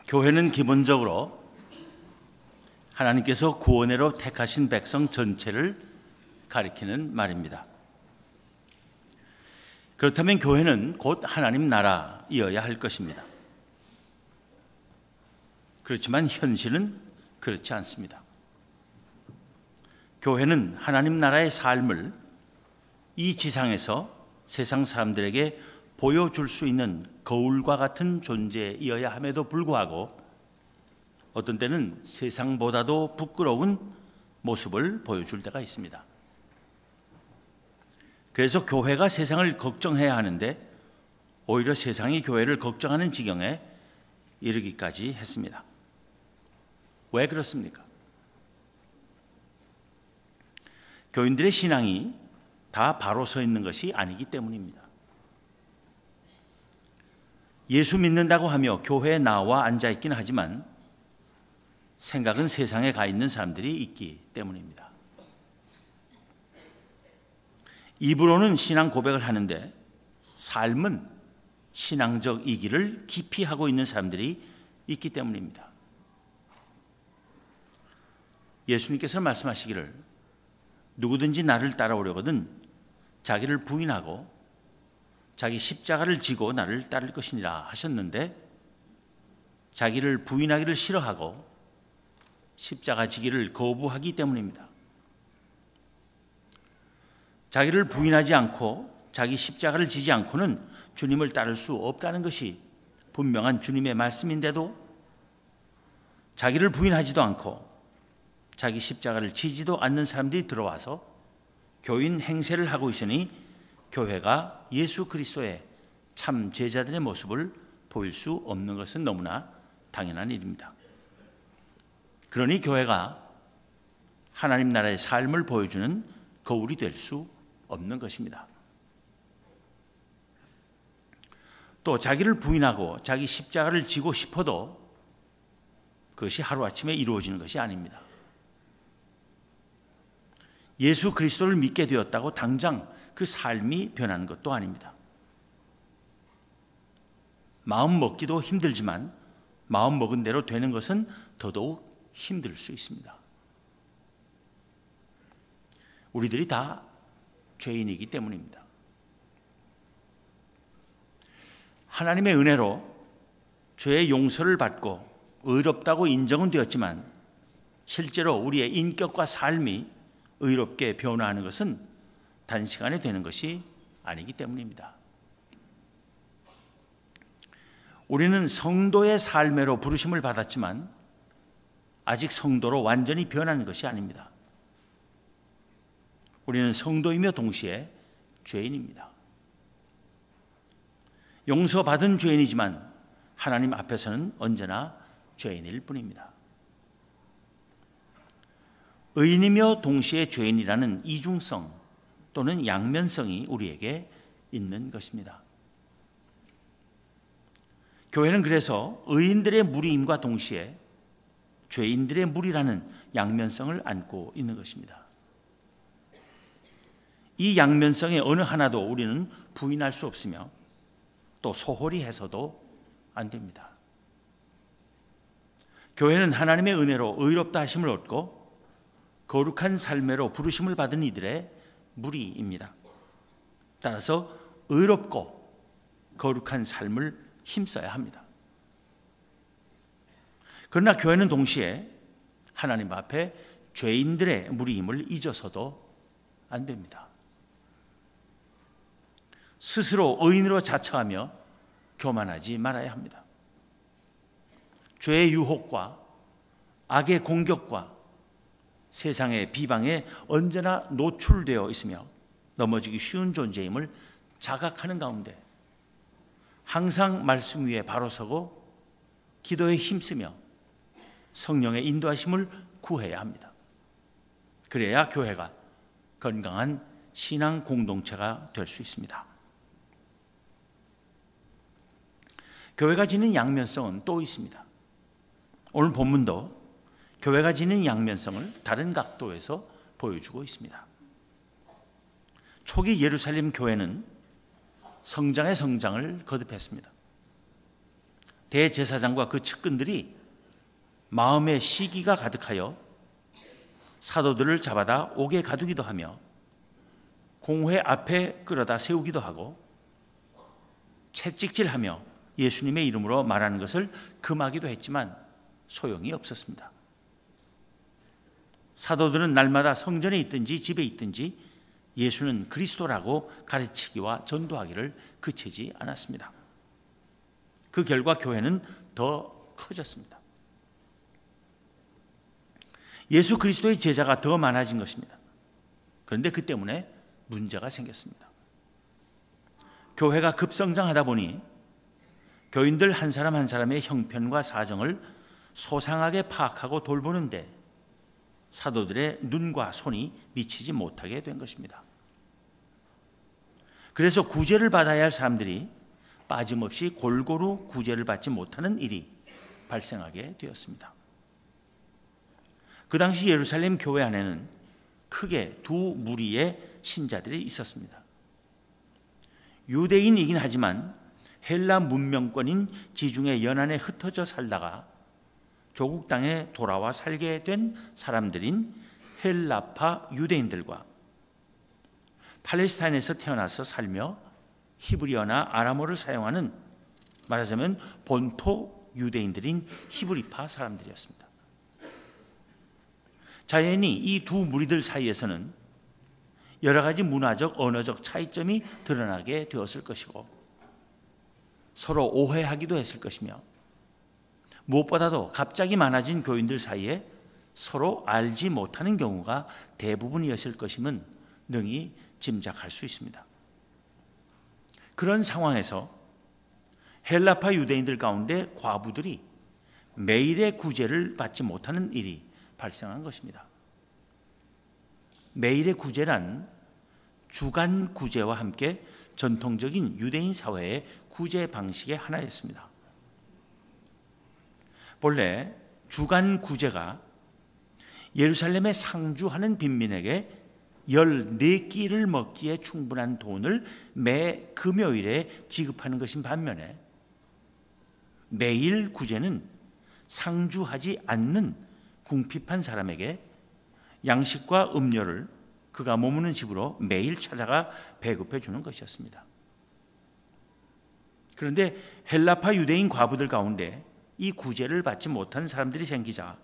교회는 기본적으로 하나님께서 구원으로 택하신 백성 전체를 가리키는 말입니다. 그렇다면 교회는 곧 하나님 나라이어야 할 것입니다. 그렇지만 현실은 그렇지 않습니다. 교회는 하나님 나라의 삶을 이 지상에서 세상 사람들에게 보여줄 수 있는 거울과 같은 존재이어야 함에도 불구하고 어떤 때는 세상보다도 부끄러운 모습을 보여줄 때가 있습니다. 그래서 교회가 세상을 걱정해야 하는데 오히려 세상이 교회를 걱정하는 지경에 이르기까지 했습니다. 왜 그렇습니까? 교인들의 신앙이 다 바로 서 있는 것이 아니기 때문입니다. 예수 믿는다고 하며 교회에 나와 앉아 있긴 하지만 생각은 세상에 가 있는 사람들이 있기 때문입니다. 입으로는 신앙 고백을 하는데 삶은 신앙적이기를 깊이 하고 있는 사람들이 있기 때문입니다. 예수님께서 말씀하시기를 누구든지 나를 따라오려거든 자기를 부인하고 자기 십자가를 지고 나를 따를 것이니라 하셨는데 자기를 부인하기를 싫어하고 십자가 지기를 거부하기 때문입니다. 자기를 부인하지 않고 자기 십자가를 지지 않고는 주님을 따를 수 없다는 것이 분명한 주님의 말씀인데도 자기를 부인하지도 않고 자기 십자가를 지지도 않는 사람들이 들어와서 교인 행세를 하고 있으니 교회가 예수 그리스도의 참 제자들의 모습을 보일 수 없는 것은 너무나 당연한 일입니다. 그러니 교회가 하나님 나라의 삶을 보여주는 거울이 될 수 없는 것입니다. 또 자기를 부인하고 자기 십자가를 지고 싶어도 그것이 하루아침에 이루어지는 것이 아닙니다. 예수 그리스도를 믿게 되었다고 당장 그 삶이 변하는 것도 아닙니다. 마음 먹기도 힘들지만 마음 먹은 대로 되는 것은 더더욱 힘들 수 있습니다. 우리들이 다 죄인이기 때문입니다. 하나님의 은혜로 죄의 용서를 받고 의롭다고 인정은 되었지만 실제로 우리의 인격과 삶이 의롭게 변화하는 것은 단시간에 되는 것이 아니기 때문입니다. 우리는 성도의 삶으로 부르심을 받았지만 아직 성도로 완전히 변하는 것이 아닙니다. 우리는 성도이며 동시에 죄인입니다. 용서받은 죄인이지만 하나님 앞에서는 언제나 죄인일 뿐입니다. 의인이며 동시에 죄인이라는 이중성 또는 양면성이 우리에게 있는 것입니다. 교회는 그래서 의인들의 무리임과 동시에 죄인들의 무리라는 양면성을 안고 있는 것입니다. 이 양면성의 어느 하나도 우리는 부인할 수 없으며 또 소홀히 해서도 안 됩니다. 교회는 하나님의 은혜로 의롭다 하심을 얻고 거룩한 삶으로 부르심을 받은 이들의 무리입니다. 따라서 의롭고 거룩한 삶을 힘써야 합니다. 그러나 교회는 동시에 하나님 앞에 죄인들의 무리임을 잊어서도 안 됩니다. 스스로 의인으로 자처하며 교만하지 말아야 합니다. 죄의 유혹과 악의 공격과 세상의 비방에 언제나 노출되어 있으며 넘어지기 쉬운 존재임을 자각하는 가운데 항상 말씀 위에 바로 서고 기도에 힘쓰며 성령의 인도하심을 구해야 합니다. 그래야 교회가 건강한 신앙 공동체가 될 수 있습니다. 교회가 지닌 양면성은 또 있습니다. 오늘 본문도 교회가 지닌 양면성을 다른 각도에서 보여주고 있습니다. 초기 예루살렘 교회는 성장의 성장을 거듭했습니다. 대제사장과 그 측근들이 마음에 시기가 가득하여 사도들을 잡아다 옥에 가두기도 하며 공회 앞에 끌어다 세우기도 하고 채찍질하며 예수님의 이름으로 말하는 것을 금하기도 했지만 소용이 없었습니다. 사도들은 날마다 성전에 있든지 집에 있든지 예수는 그리스도라고 가르치기와 전도하기를 그치지 않았습니다. 그 결과 교회는 더 커졌습니다. 예수 그리스도의 제자가 더 많아진 것입니다. 그런데 그 때문에 문제가 생겼습니다. 교회가 급성장하다 보니 교인들 한 사람 한 사람의 형편과 사정을 소상하게 파악하고 돌보는데 사도들의 눈과 손이 미치지 못하게 된 것입니다. 그래서 구제를 받아야 할 사람들이 빠짐없이 골고루 구제를 받지 못하는 일이 발생하게 되었습니다. 그 당시 예루살렘 교회 안에는 크게 두 무리의 신자들이 있었습니다. 유대인이긴 하지만 헬라 문명권인 지중해 연안에 흩어져 살다가 조국 땅에 돌아와 살게 된 사람들인 헬라파 유대인들과 팔레스타인에서 태어나서 살며 히브리어나 아람어를 사용하는, 말하자면 본토 유대인들인 히브리파 사람들이었습니다. 자연히 이 두 무리들 사이에서는 여러 가지 문화적, 언어적 차이점이 드러나게 되었을 것이고 서로 오해하기도 했을 것이며 무엇보다도 갑자기 많아진 교인들 사이에 서로 알지 못하는 경우가 대부분이었을 것임은 능히 짐작할 수 있습니다. 그런 상황에서 헬라파 유대인들 가운데 과부들이 매일의 구제를 받지 못하는 일이 발생한 것입니다. 매일의 구제란 주간 구제와 함께 전통적인 유대인 사회의 구제 방식의 하나였습니다. 본래 주간 구제가 예루살렘에 상주하는 빈민에게 14끼를 먹기에 충분한 돈을 매 금요일에 지급하는 것인 반면에 매일 구제는 상주하지 않는 궁핍한 사람에게 양식과 음료를 그가 머무는 집으로 매일 찾아가 배급해 주는 것이었습니다. 그런데 헬라파 유대인 과부들 가운데 이 구제를 받지 못한 사람들이 생기자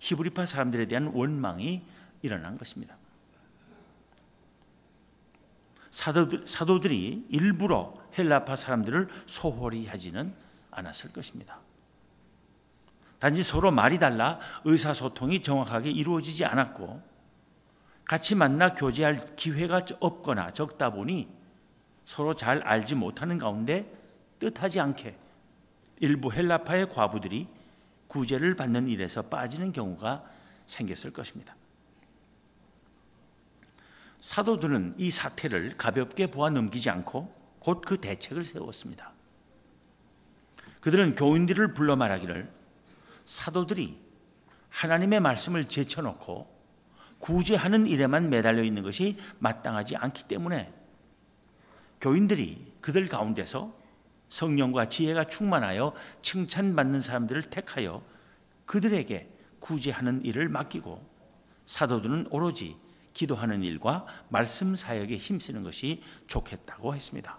히브리파 사람들에 대한 원망이 일어난 것입니다. 사도들이 일부러 헬라파 사람들을 소홀히 하지는 않았을 것입니다. 단지 서로 말이 달라 의사소통이 정확하게 이루어지지 않았고 같이 만나 교제할 기회가 없거나 적다 보니 서로 잘 알지 못하는 가운데 뜻하지 않게 일부 헬라파의 과부들이 구제를 받는 일에서 빠지는 경우가 생겼을 것입니다. 사도들은 이 사태를 가볍게 보아 넘기지 않고 곧 그 대책을 세웠습니다. 그들은 교인들을 불러 말하기를 사도들이 하나님의 말씀을 제쳐놓고 구제하는 일에만 매달려 있는 것이 마땅하지 않기 때문에 교인들이 그들 가운데서 성령과 지혜가 충만하여 칭찬받는 사람들을 택하여 그들에게 구제하는 일을 맡기고 사도들은 오로지 기도하는 일과 말씀 사역에 힘쓰는 것이 좋겠다고 했습니다.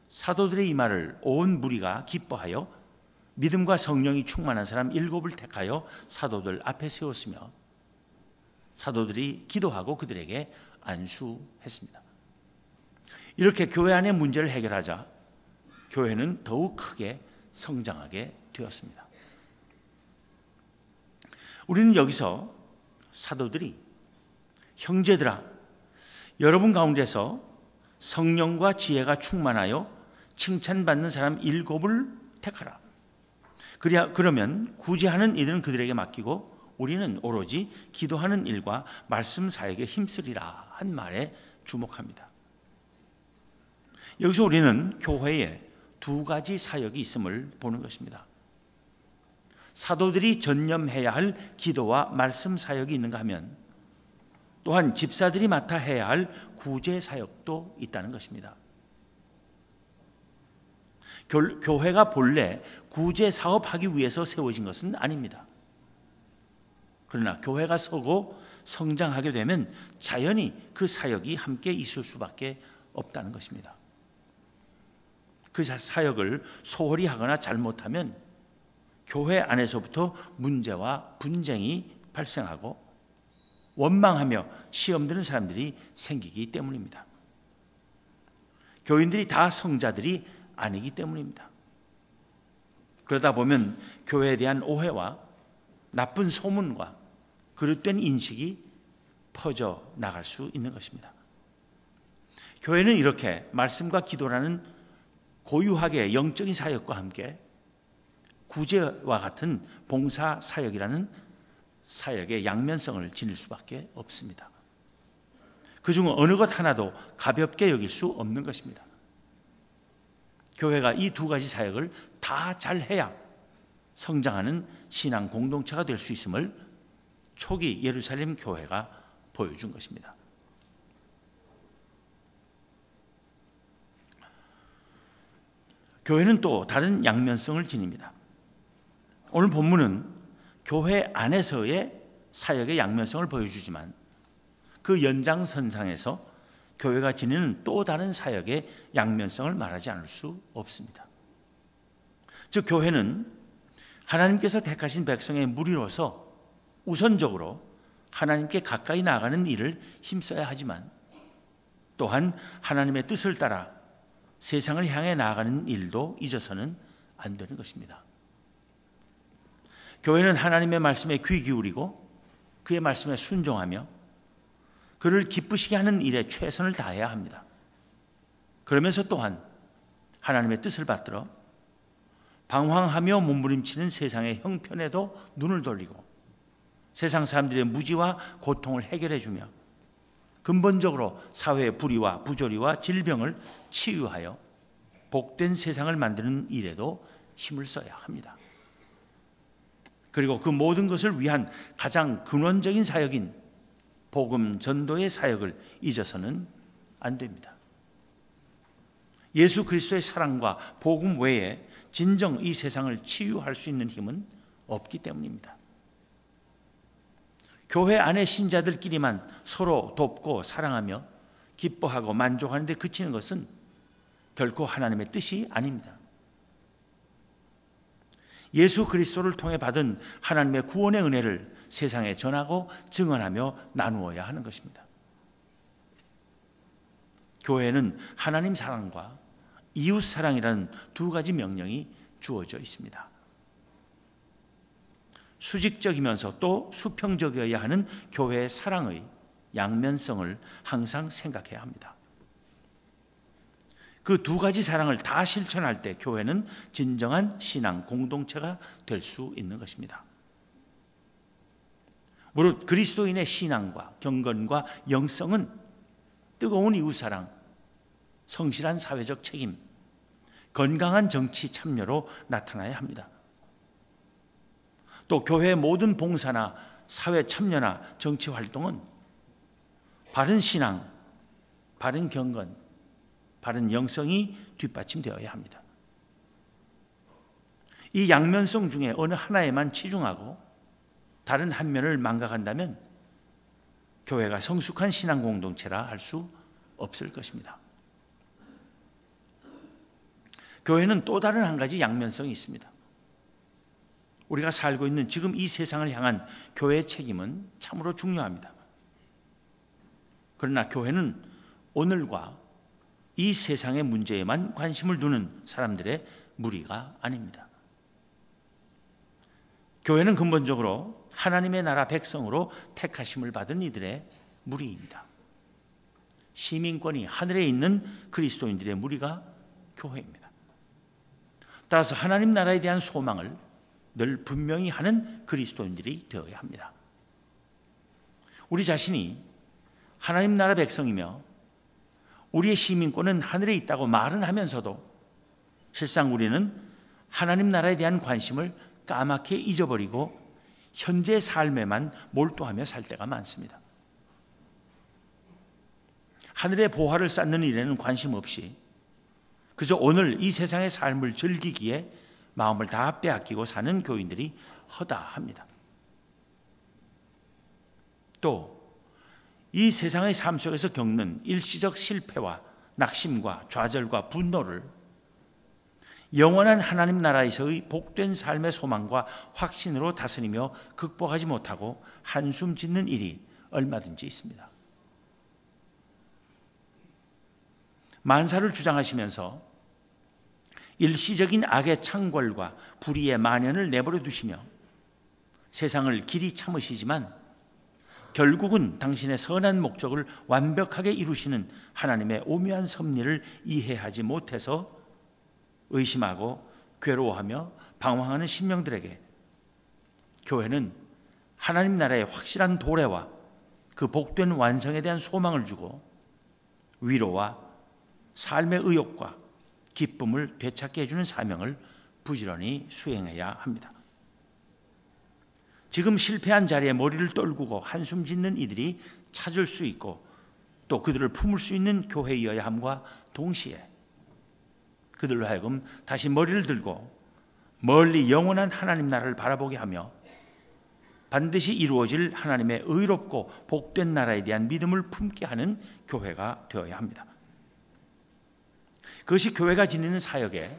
사도들의 이 말을 온 무리가 기뻐하여 믿음과 성령이 충만한 사람 7을 택하여 사도들 앞에 세웠으며 사도들이 기도하고 그들에게 안수했습니다. 이렇게 교회 안의 문제를 해결하자 교회는 더욱 크게 성장하게 되었습니다. 우리는 여기서 사도들이 형제들아 여러분 가운데서 성령과 지혜가 충만하여 칭찬받는 사람 7을 택하라. 그러면 구제하는 이들은 그들에게 맡기고 우리는 오로지 기도하는 일과 말씀 사역에 힘쓰리라 한 말에 주목합니다. 여기서 우리는 교회에 두 가지 사역이 있음을 보는 것입니다. 사도들이 전념해야 할 기도와 말씀 사역이 있는가 하면 또한 집사들이 맡아 해야 할 구제 사역도 있다는 것입니다. 교회가 본래 구제 사업하기 위해서 세워진 것은 아닙니다. 그러나 교회가 서고 성장하게 되면 자연히 그 사역이 함께 있을 수밖에 없다는 것입니다. 그 사역을 소홀히 하거나 잘못하면 교회 안에서부터 문제와 분쟁이 발생하고 원망하며 시험 드는 사람들이 생기기 때문입니다. 교인들이 다 성자들이 아니기 때문입니다. 그러다 보면 교회에 대한 오해와 나쁜 소문과 그릇된 인식이 퍼져 나갈 수 있는 것입니다. 교회는 이렇게 말씀과 기도라는 고유하게 영적인 사역과 함께 구제와 같은 봉사 사역이라는 사역의 양면성을 지닐 수밖에 없습니다. 그중 어느 것 하나도 가볍게 여길 수 없는 것입니다. 교회가 이 두 가지 사역을 다 잘해야 성장하는 신앙 공동체가 될 수 있음을 초기 예루살렘 교회가 보여준 것입니다. 교회는 또 다른 양면성을 지닙니다. 오늘 본문은 교회 안에서의 사역의 양면성을 보여주지만 그 연장선상에서 교회가 지니는 또 다른 사역의 양면성을 말하지 않을 수 없습니다. 즉 교회는 하나님께서 택하신 백성의 무리로서 우선적으로 하나님께 가까이 나가는 일을 힘써야 하지만 또한 하나님의 뜻을 따라 세상을 향해 나아가는 일도 잊어서는 안 되는 것입니다. 교회는 하나님의 말씀에 귀 기울이고 그의 말씀에 순종하며 그를 기쁘시게 하는 일에 최선을 다해야 합니다. 그러면서 또한 하나님의 뜻을 받들어 방황하며 몸부림치는 세상의 형편에도 눈을 돌리고 세상 사람들의 무지와 고통을 해결해 주며 근본적으로 사회의 불의와 부조리와 질병을 치유하여 복된 세상을 만드는 일에도 힘을 써야 합니다. 그리고 그 모든 것을 위한 가장 근원적인 사역인 복음 전도의 사역을 잊어서는 안 됩니다. 예수 그리스도의 사랑과 복음 외에 진정 이 세상을 치유할 수 있는 힘은 없기 때문입니다. 교회 안의 신자들끼리만 서로 돕고 사랑하며 기뻐하고 만족하는 데 그치는 것은 결코 하나님의 뜻이 아닙니다. 예수 그리스도를 통해 받은 하나님의 구원의 은혜를 세상에 전하고 증언하며 나누어야 하는 것입니다. 교회에는 하나님 사랑과 이웃 사랑이라는 두 가지 명령이 주어져 있습니다. 수직적이면서 또 수평적이어야 하는 교회의 사랑의 양면성을 항상 생각해야 합니다. 그 두 가지 사랑을 다 실천할 때 교회는 진정한 신앙 공동체가 될 수 있는 것입니다. 무릇 그리스도인의 신앙과 경건과 영성은 뜨거운 이웃사랑, 성실한 사회적 책임, 건강한 정치 참여로 나타나야 합니다. 또 교회의 모든 봉사나 사회 참여나 정치 활동은 바른 신앙, 바른 경건, 바른 영성이 뒷받침되어야 합니다. 이 양면성 중에 어느 하나에만 치중하고 다른 한 면을 망각한다면 교회가 성숙한 신앙 공동체라 할 수 없을 것입니다. 교회는 또 다른 한 가지 양면성이 있습니다. 우리가 살고 있는 지금 이 세상을 향한 교회의 책임은 참으로 중요합니다. 그러나 교회는 오늘과 이 세상의 문제에만 관심을 두는 사람들의 무리가 아닙니다. 교회는 근본적으로 하나님의 나라 백성으로 택하심을 받은 이들의 무리입니다. 시민권이 하늘에 있는 그리스도인들의 무리가 교회입니다. 따라서 하나님 나라에 대한 소망을 늘 분명히 하는 그리스도인들이 되어야 합니다. 우리 자신이 하나님 나라 백성이며 우리의 시민권은 하늘에 있다고 말은 하면서도 실상 우리는 하나님 나라에 대한 관심을 까맣게 잊어버리고 현재 삶에만 몰두하며 살 때가 많습니다. 하늘의 보화를 쌓는 일에는 관심 없이 그저 오늘 이 세상의 삶을 즐기기에 마음을 다 빼앗기고 사는 교인들이 허다합니다. 또 이 세상의 삶 속에서 겪는 일시적 실패와 낙심과 좌절과 분노를 영원한 하나님 나라에서의 복된 삶의 소망과 확신으로 다스리며 극복하지 못하고 한숨 짓는 일이 얼마든지 있습니다. 만사를 주장하시면서 일시적인 악의 창궐과 불의의 만연을 내버려 두시며 세상을 길이 참으시지만 결국은 당신의 선한 목적을 완벽하게 이루시는 하나님의 오묘한 섭리를 이해하지 못해서 의심하고 괴로워하며 방황하는 심령들에게 교회는 하나님 나라의 확실한 도래와 그 복된 완성에 대한 소망을 주고 위로와 삶의 의욕과 기쁨을 되찾게 해주는 사명을 부지런히 수행해야 합니다. 지금 실패한 자리에 머리를 떨구고 한숨 짓는 이들이 찾을 수 있고 또 그들을 품을 수 있는 교회이어야 함과 동시에 그들로 하여금 다시 머리를 들고 멀리 영원한 하나님 나라를 바라보게 하며 반드시 이루어질 하나님의 의롭고 복된 나라에 대한 믿음을 품게 하는 교회가 되어야 합니다. 그것이 교회가 지니는 사역의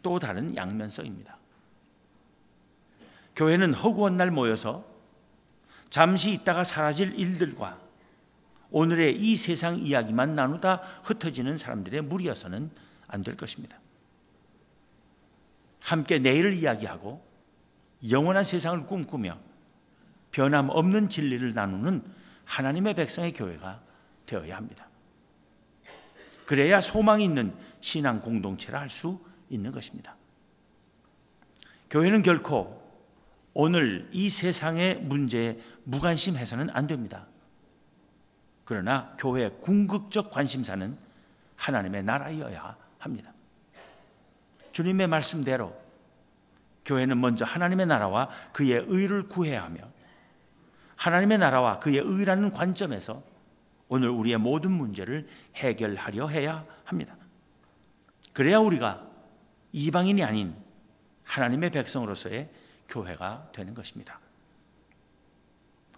또 다른 양면성입니다. 교회는 허구한 날 모여서 잠시 있다가 사라질 일들과 오늘의 이 세상 이야기만 나누다 흩어지는 사람들의 무리여서는 안 될 것입니다. 함께 내일을 이야기하고 영원한 세상을 꿈꾸며 변함없는 진리를 나누는 하나님의 백성의 교회가 되어야 합니다. 그래야 소망이 있는 신앙 공동체라 할 수 있는 것입니다. 교회는 결코 오늘 이 세상의 문제에 무관심해서는 안 됩니다. 그러나 교회의 궁극적 관심사는 하나님의 나라여야 합니다. 주님의 말씀대로 교회는 먼저 하나님의 나라와 그의 의를 구해야 하며 하나님의 나라와 그의 의라는 관점에서 오늘 우리의 모든 문제를 해결하려 해야 합니다. 그래야 우리가 이방인이 아닌 하나님의 백성으로서의 교회가 되는 것입니다.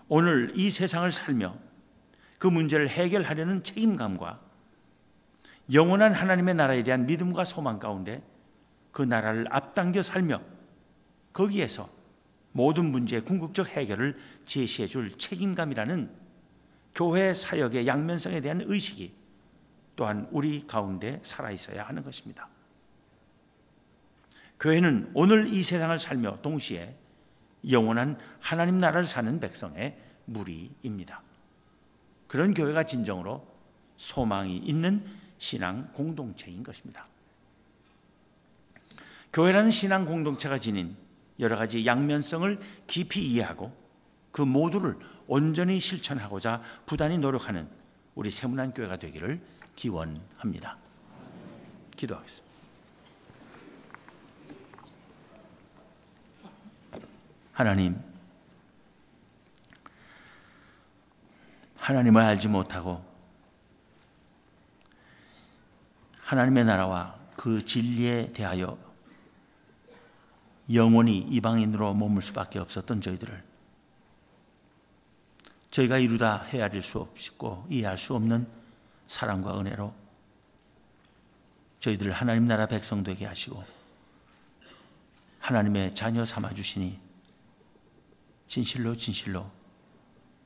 오늘 이 세상을 살며 그 문제를 해결하려는 책임감과 영원한 하나님의 나라에 대한 믿음과 소망 가운데 그 나라를 앞당겨 살며 거기에서 모든 문제의 궁극적 해결을 제시해 줄 책임감이라는 교회 사역의 양면성에 대한 의식이 또한 우리 가운데 살아있어야 하는 것입니다. 교회는 오늘 이 세상을 살며 동시에 영원한 하나님 나라를 사는 백성의 무리입니다. 그런 교회가 진정으로 소망이 있는 신앙 공동체인 것입니다. 교회라는 신앙 공동체가 지닌 여러 가지 양면성을 깊이 이해하고 그 모두를 온전히 실천하고자 부단히 노력하는 우리 세문안 교회가 되기를 기원합니다. 기도하겠습니다. 하나님, 하나님을 알지 못하고 하나님의 나라와 그 진리에 대하여 영원히 이방인으로 머물 수밖에 없었던 저희가 이루다 헤아릴 수 없고 이해할 수 없는 사랑과 은혜로 저희들을 하나님 나라 백성 되게 하시고 하나님의 자녀 삼아 주시니 진실로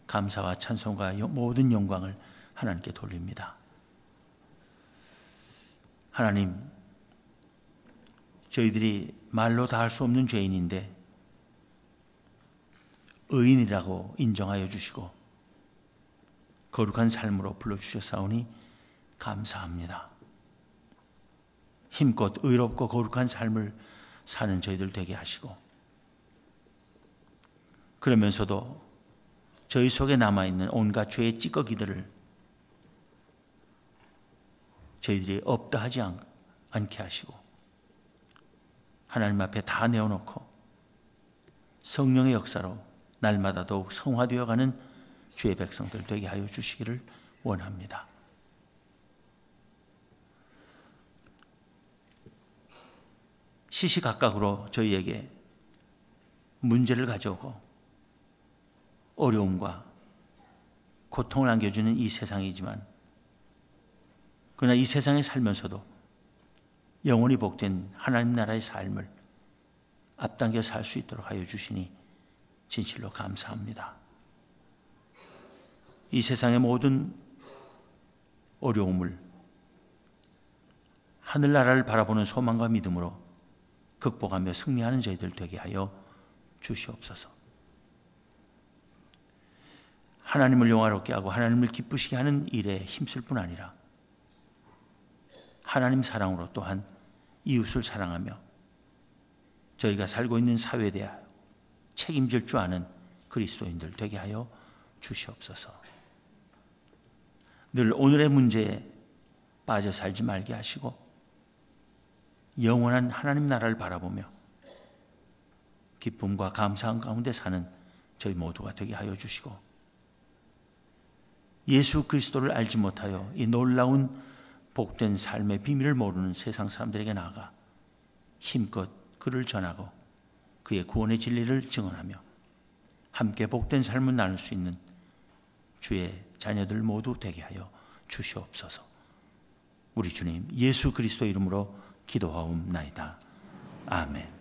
감사와 찬송과 모든 영광을 하나님께 돌립니다. 하나님, 저희들이 말로 다 할 수 없는 죄인인데 의인이라고 인정하여 주시고 거룩한 삶으로 불러주셨사오니 감사합니다. 힘껏 의롭고 거룩한 삶을 사는 저희들 되게 하시고 그러면서도 저희 속에 남아있는 온갖 죄의 찌꺼기들을 저희들이 없다 하지 않게 하시고 하나님 앞에 다 내어놓고 성령의 역사로 날마다 더욱 성화되어가는 주의 백성들 되게 하여 주시기를 원합니다. 시시각각으로 저희에게 문제를 가져오고 어려움과 고통을 안겨주는 이 세상이지만, 그러나 이 세상에 살면서도 영원히 복된 하나님 나라의 삶을 앞당겨 살 수 있도록 하여 주시니 진실로 감사합니다. 이 세상의 모든 어려움을 하늘나라를 바라보는 소망과 믿음으로 극복하며 승리하는 저희들 되게 하여 주시옵소서. 하나님을 영화롭게 하고 하나님을 기쁘시게 하는 일에 힘쓸 뿐 아니라 하나님 사랑으로 또한 이웃을 사랑하며 저희가 살고 있는 사회에 대하여 책임질 줄 아는 그리스도인들 되게 하여 주시옵소서. 늘 오늘의 문제에 빠져 살지 말게 하시고 영원한 하나님 나라를 바라보며 기쁨과 감사함 가운데 사는 저희 모두가 되게 하여 주시고, 예수 그리스도를 알지 못하여 이 놀라운 복된 삶의 비밀을 모르는 세상 사람들에게 나아가 힘껏 그를 전하고 그의 구원의 진리를 증언하며 함께 복된 삶을 나눌 수 있는 주의 자녀들 모두 되게 하여 주시옵소서. 우리 주님 예수 그리스도 이름으로 기도하옵나이다. 아멘.